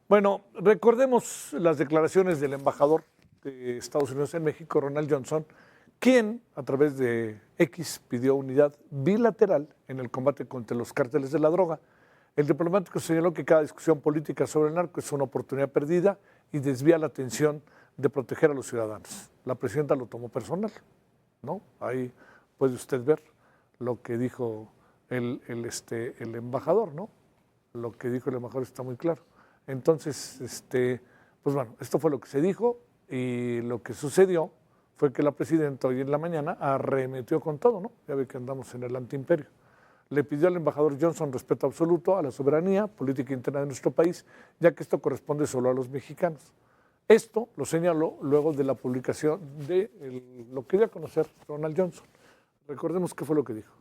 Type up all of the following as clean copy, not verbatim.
Bueno, recordemos las declaraciones del embajador de Estados Unidos en México, Ronald Johnson, quien a través de X pidió unidad bilateral en el combate contra los cárteles de la droga. El diplomático señaló que cada discusión política sobre el narco es una oportunidad perdida y desvía la atención de proteger a los ciudadanos. La presidenta lo tomó personal, ¿no? Ahí puede usted ver lo que dijo el embajador, ¿no? Lo que dijo el embajador está muy claro. Entonces, pues bueno, esto fue lo que se dijo y lo que sucedió fue que la presidenta hoy en la mañana arremetió con todo, ¿no? Ya ve que andamos en el antiimperio. Le pidió al embajador Johnson respeto absoluto a la soberanía política interna de nuestro país, ya que esto corresponde solo a los mexicanos. Esto lo señaló luego de la publicación de lo que dio a conocer Ronald Johnson. Recordemos qué fue lo que dijo.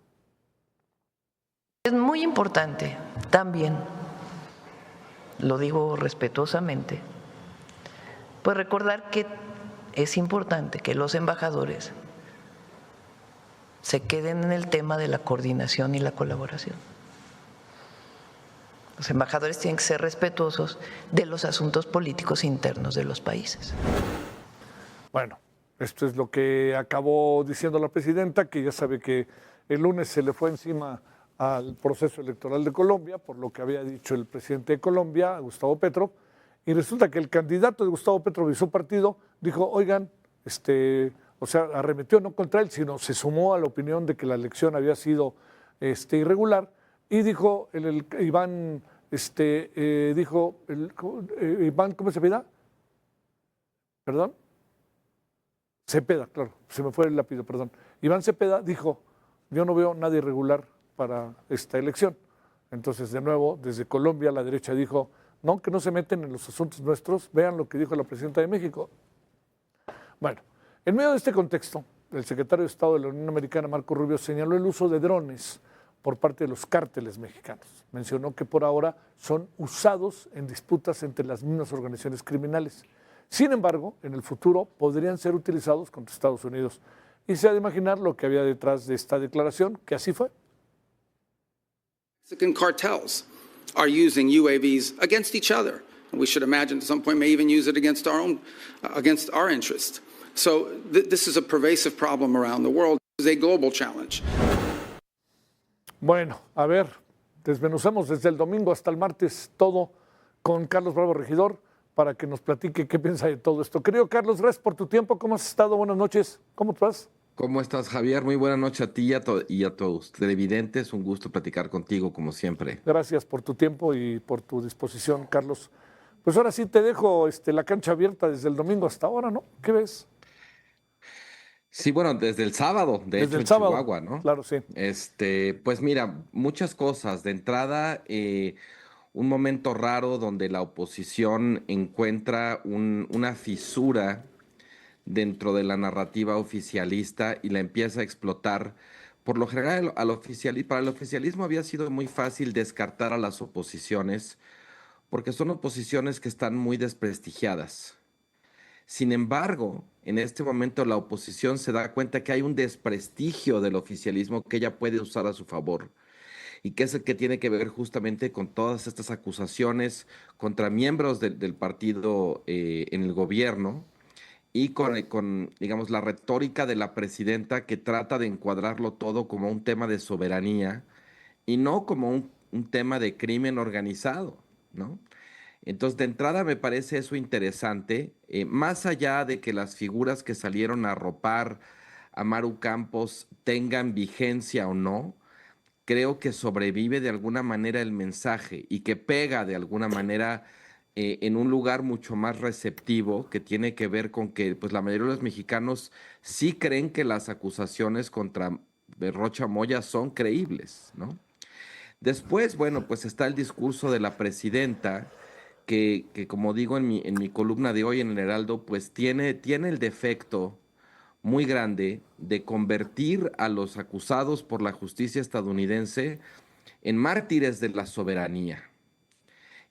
Es muy importante también, lo digo respetuosamente, pues recordar que es importante que los embajadores se queden en el tema de la coordinación y la colaboración. Los embajadores tienen que ser respetuosos de los asuntos políticos internos de los países. Bueno, esto es lo que acabó diciendo la presidenta, que ya sabe que el lunes se le fue encima al proceso electoral de Colombia, por lo que había dicho el presidente de Colombia, Gustavo Petro, y resulta que el candidato de Gustavo Petro y su partido dijo, oigan, o sea, arremetió no contra él, sino se sumó a la opinión de que la elección había sido irregular, y dijo Iván, Iván, ¿cómo se pida? ¿Perdón? Cepeda, claro, se me fue el lápiz, perdón. Iván Cepeda dijo, yo no veo nada irregular para esta elección. Entonces, de nuevo, desde Colombia, la derecha dijo, no, que no se meten en los asuntos nuestros, vean lo que dijo la presidenta de México. Bueno, en medio de este contexto, el secretario de Estado de la Unión Americana, Marco Rubio, señaló el uso de drones por parte de los cárteles mexicanos. Mencionó que por ahora son usados en disputas entre las mismas organizaciones criminales. Sin embargo, en el futuro podrían ser utilizados contra Estados Unidos. Y se ha de imaginar lo que había detrás de esta declaración, que así fue. Mexican cartels are using UAVs against each other. We should imagine at some point may even use it against our interest. So this is a pervasive problem around the world. It is a global challenge. Bueno, a ver, desmenuzamos desde el domingo hasta el martes todo con Carlos Bravo Regidor para que nos platique qué piensa de todo esto. Querido Carlos, gracias por tu tiempo. ¿Cómo has estado? Buenas noches. ¿Cómo estás? ¿Cómo estás, Javier? Muy buena noche a ti y a tus televidentes. Un gusto platicar contigo, como siempre. Gracias por tu tiempo y por tu disposición, Carlos. Pues ahora sí te dejo la cancha abierta desde el domingo hasta ahora, ¿no? ¿Qué ves? Sí, bueno, desde el sábado, Desde el en sábado, Chihuahua, ¿no? claro, sí. Pues mira, muchas cosas. De entrada, un momento raro donde la oposición encuentra una fisura dentro de la narrativa oficialista y la empieza a explotar. Por lo general, para el oficialismo había sido muy fácil descartar a las oposiciones porque son oposiciones que están muy desprestigiadas. Sin embargo, en este momento la oposición se da cuenta que hay un desprestigio del oficialismo que ella puede usar a su favor y que es el que tiene que ver justamente con todas estas acusaciones contra miembros del partido en el gobierno y digamos, la retórica de la presidenta que trata de encuadrarlo todo como un tema de soberanía y no como un tema de crimen organizado, ¿no? Entonces, de entrada me parece eso interesante, más allá de que las figuras que salieron a arropar a Maru Campos tengan vigencia o no, creo que sobrevive de alguna manera el mensaje y que pega de alguna manera en un lugar mucho más receptivo que tiene que ver con que pues, la mayoría de los mexicanos sí creen que las acusaciones contra Rocha Moya son creíbles, ¿no? Después, bueno, pues está el discurso de la presidenta que como digo en mi columna de hoy en el Heraldo, pues tiene el defecto muy grande de convertir a los acusados por la justicia estadounidense en mártires de la soberanía.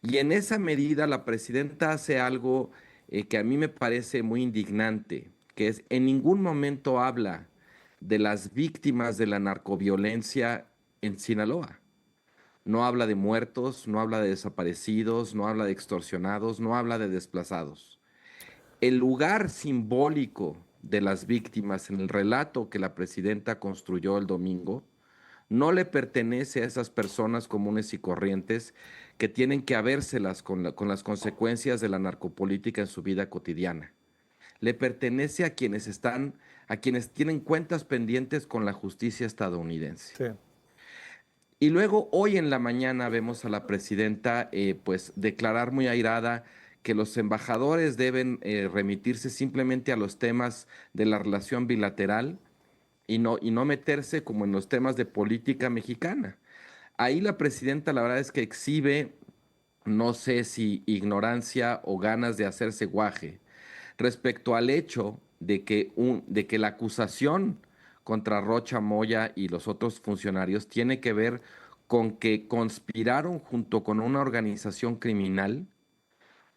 Y en esa medida la presidenta hace algo que a mí me parece muy indignante, que es en ningún momento habla de las víctimas de la narcoviolencia en Sinaloa. no habla de muertos, no habla de desaparecidos, no habla de extorsionados, no habla de desplazados. El lugar simbólico de las víctimas en el relato que la presidenta construyó el domingo no le pertenece a esas personas comunes y corrientes que tienen que habérselas con las consecuencias de la narcopolítica en su vida cotidiana. Le pertenece a quienes tienen cuentas pendientes con la justicia estadounidense. Sí. Y luego hoy en la mañana vemos a la presidenta pues declarar muy airada que los embajadores deben remitirse simplemente a los temas de la relación bilateral y no meterse como en los temas de política mexicana. Ahí la presidenta la verdad es que exhibe, no sé si ignorancia o ganas de hacerse guaje, respecto al hecho de que la acusación contra Rocha Moya y los otros funcionarios tiene que ver con que conspiraron junto con una organización criminal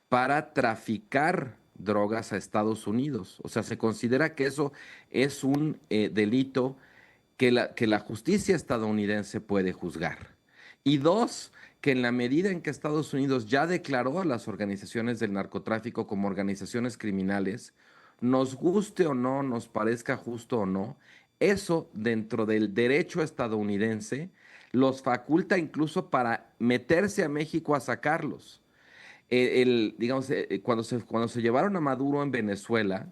para traficar drogas a Estados Unidos. O sea, se considera que eso es un delito que la justicia estadounidense puede juzgar. Y dos, que en la medida en que Estados Unidos ya declaró a las organizaciones del narcotráfico como organizaciones criminales, nos guste o no, nos parezca justo o no, eso dentro del derecho estadounidense los faculta incluso para meterse a México a sacarlos. Digamos, cuando se llevaron a Maduro en Venezuela,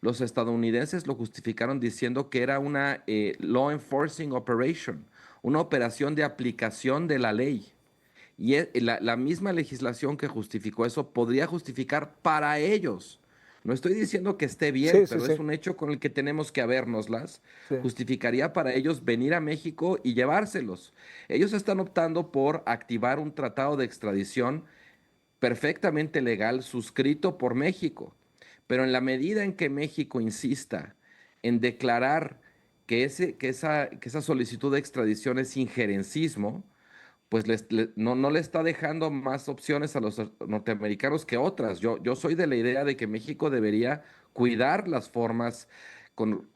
los estadounidenses lo justificaron diciendo que era una law enforcing operation, una operación de aplicación de la ley. Y la misma legislación que justificó eso podría justificar para ellos. No estoy diciendo que esté bien, Sí, sí, pero sí. es un hecho con el que tenemos que habérnoslas. Sí. Justificaría para ellos venir a México y llevárselos. Ellos están optando por activar un tratado de extradición perfectamente legal suscrito por México. Pero en la medida en que México insista en declarar que esa solicitud de extradición es injerencismo, pues no le está dejando más opciones a los norteamericanos que otras. Yo soy de la idea de que México debería cuidar las formas con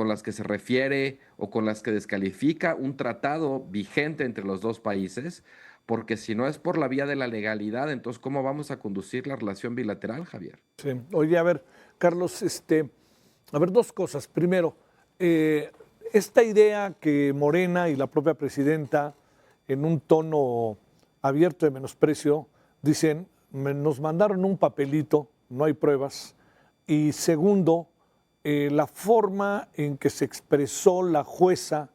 las que se refiere o con las que descalifica un tratado vigente entre los dos países, porque si no es por la vía de la legalidad, entonces ¿cómo vamos a conducir la relación bilateral, Javier? Sí. Oye, a ver, Carlos, a ver, dos cosas. Primero, esta idea que Morena y la propia presidenta, en un tono abierto de menosprecio, dicen, nos mandaron un papelito, no hay pruebas. Y segundo, la forma en que se expresó la jueza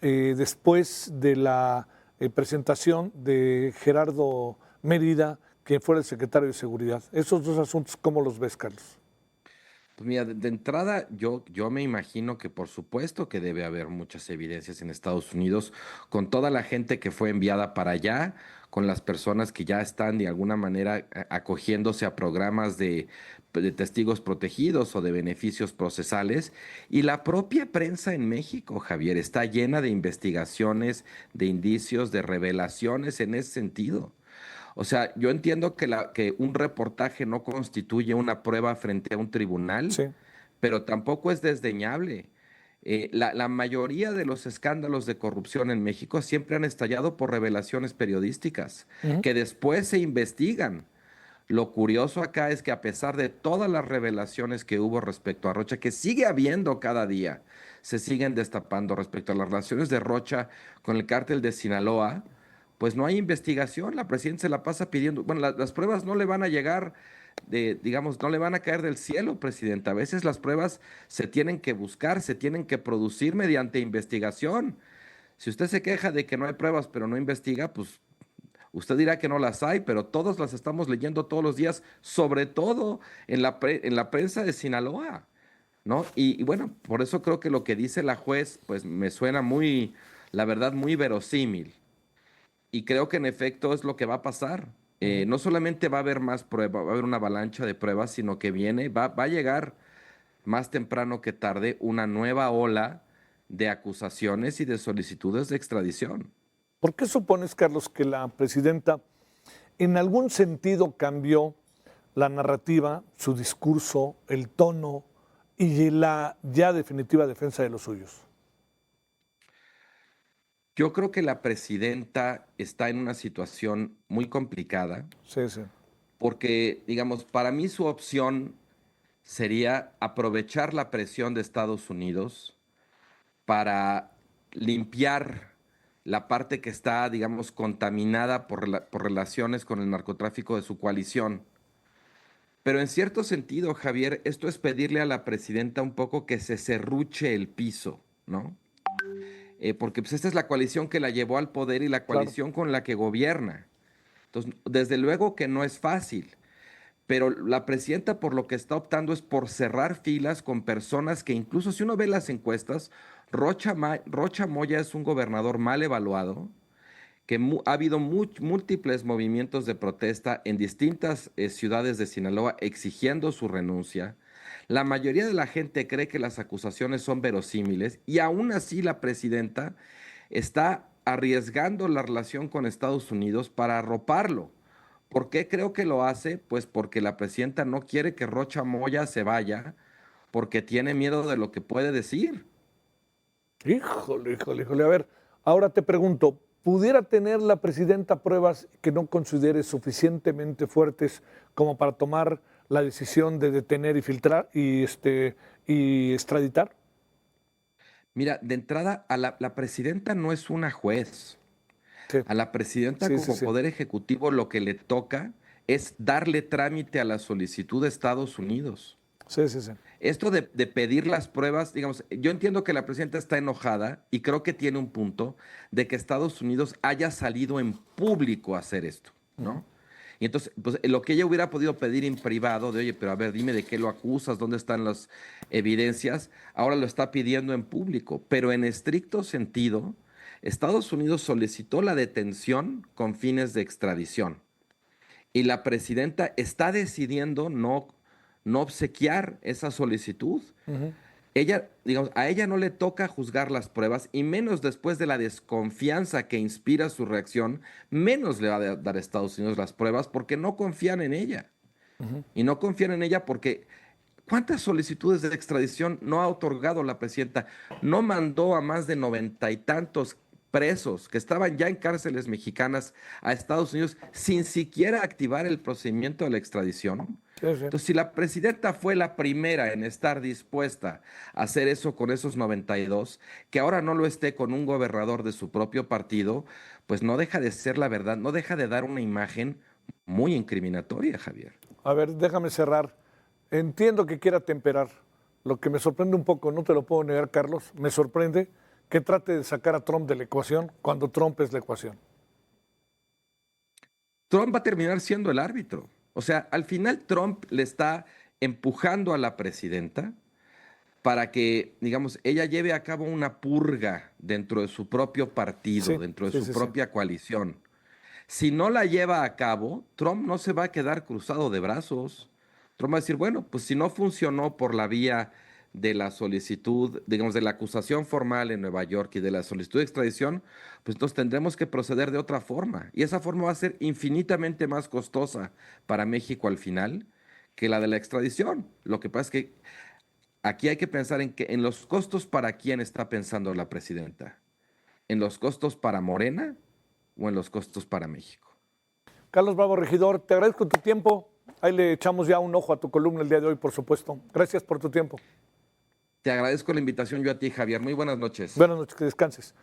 después de la presentación de Gerardo Mérida, que fuera el secretario de Seguridad. Esos dos asuntos, ¿cómo los ves, Carlos? Pues mira, de entrada yo me imagino que por supuesto que debe haber muchas evidencias en Estados Unidos con toda la gente que fue enviada para allá, con las personas que ya están de alguna manera acogiéndose a programas de testigos protegidos o de beneficios procesales. Y la propia prensa en México, Javier, está llena de investigaciones, de indicios, de revelaciones en ese sentido. O sea, yo entiendo que un reportaje no constituye una prueba frente a un tribunal, Sí. pero tampoco es desdeñable. La mayoría de los escándalos de corrupción en México siempre han estallado por revelaciones periodísticas, que después se investigan. Lo curioso acá es que a pesar de todas las revelaciones que hubo respecto a Rocha, que sigue habiendo cada día, se siguen destapando respecto a las relaciones de Rocha con el cártel de Sinaloa, pues no hay investigación. La presidenta se la pasa pidiendo, bueno, las pruebas no le van a llegar, digamos, no le van a caer del cielo, presidenta. A veces las pruebas se tienen que buscar, se tienen que producir mediante investigación. Si usted se queja de que no hay pruebas, pero no investiga, pues usted dirá que no las hay, pero todos las estamos leyendo todos los días, sobre todo en la prensa de Sinaloa, ¿no? Y bueno, por eso creo que lo que dice la juez, pues me suena muy, la verdad, muy verosímil. Y creo que en efecto es lo que va a pasar. No solamente va a haber más pruebas, va a haber una avalancha de pruebas, sino que va a llegar más temprano que tarde una nueva ola de acusaciones y de solicitudes de extradición. ¿Por qué supones, Carlos, que la presidenta en algún sentido cambió la narrativa, su discurso, el tono y la ya definitiva defensa de los suyos? Yo creo que la presidenta está en una situación muy complicada Sí, sí. porque, digamos, para mí su opción sería aprovechar la presión de Estados Unidos para limpiar la parte que está, digamos, contaminada por relaciones con el narcotráfico de su coalición. Pero en cierto sentido, Javier, esto es pedirle a la presidenta un poco que se serruche el piso, ¿no? Porque pues, esta es la coalición que la llevó al poder y la Claro. coalición con la que gobierna. Entonces, desde luego que no es fácil, pero la presidenta por lo que está optando es por cerrar filas con personas que incluso si uno ve las encuestas, Rocha Moya es un gobernador mal evaluado, que ha habido múltiples movimientos de protesta en distintas ciudades de Sinaloa exigiendo su renuncia. La mayoría de la gente cree que las acusaciones son verosímiles y aún así la presidenta está arriesgando la relación con Estados Unidos para arroparlo. ¿Por qué creo que lo hace? Pues porque la presidenta no quiere que Rocha Moya se vaya, porque tiene miedo de lo que puede decir. Híjole, híjole, híjole. A ver, ahora te pregunto, ¿pudiera tener la presidenta pruebas que no considere suficientemente fuertes como para tomar la decisión de detener y filtrar y extraditar? Mira, de entrada, la presidenta no es una juez. Sí, A la presidenta sí, sí, como sí. poder ejecutivo lo que le toca es darle trámite a la solicitud de Estados Unidos. Sí, sí, sí. Esto de pedir las pruebas, digamos, yo entiendo que la presidenta está enojada y creo que tiene un punto de que Estados Unidos haya salido en público a hacer esto, ¿no? Y entonces, pues lo que ella hubiera podido pedir en privado, de oye, pero a ver, dime de qué lo acusas, dónde están las evidencias, ahora lo está pidiendo en público. Pero en estricto sentido, Estados Unidos solicitó la detención con fines de extradición. Y la presidenta está decidiendo no obsequiar esa solicitud. Ella, digamos, a ella no le toca juzgar las pruebas y menos después de la desconfianza que inspira su reacción, menos le va a dar a Estados Unidos las pruebas porque no confían en ella. Y no confían en ella porque ¿cuántas solicitudes de extradición no ha otorgado la presidenta? No mandó a más de 90 y tantos presos que estaban ya en cárceles mexicanas a Estados Unidos sin siquiera activar el procedimiento de la extradición. Sí, sí. Entonces, si la presidenta fue la primera en estar dispuesta a hacer eso con esos 92, que ahora no lo esté con un gobernador de su propio partido, pues no deja de ser la verdad, no deja de dar una imagen muy incriminatoria, Javier. A ver, déjame cerrar. Entiendo que quiera temperar. Lo que me sorprende un poco, no te lo puedo negar, Carlos, me sorprende que trate de sacar a Trump de la ecuación cuando Trump es la ecuación. Trump va a terminar siendo el árbitro. O sea, al final Trump le está empujando a la presidenta para que, digamos, ella lleve a cabo una purga dentro de su propio partido, Sí, dentro de sí, su sí, sí. propia coalición. Si no la lleva a cabo, Trump no se va a quedar cruzado de brazos. Trump va a decir, bueno, pues si no funcionó por la vía de la solicitud, digamos, de la acusación formal en Nueva York y de la solicitud de extradición, pues entonces tendremos que proceder de otra forma. Y esa forma va a ser infinitamente más costosa para México al final que la de la extradición. Lo que pasa es que aquí hay que pensar en los costos para quién está pensando la presidenta. ¿En los costos para Morena o en los costos para México? Carlos Bravo, regidor, te agradezco tu tiempo. Ahí le echamos ya un ojo a tu columna el día de hoy, por supuesto. Gracias por tu tiempo. Te agradezco la invitación yo a ti, Javier. Muy buenas noches. Buenas noches, que descanses.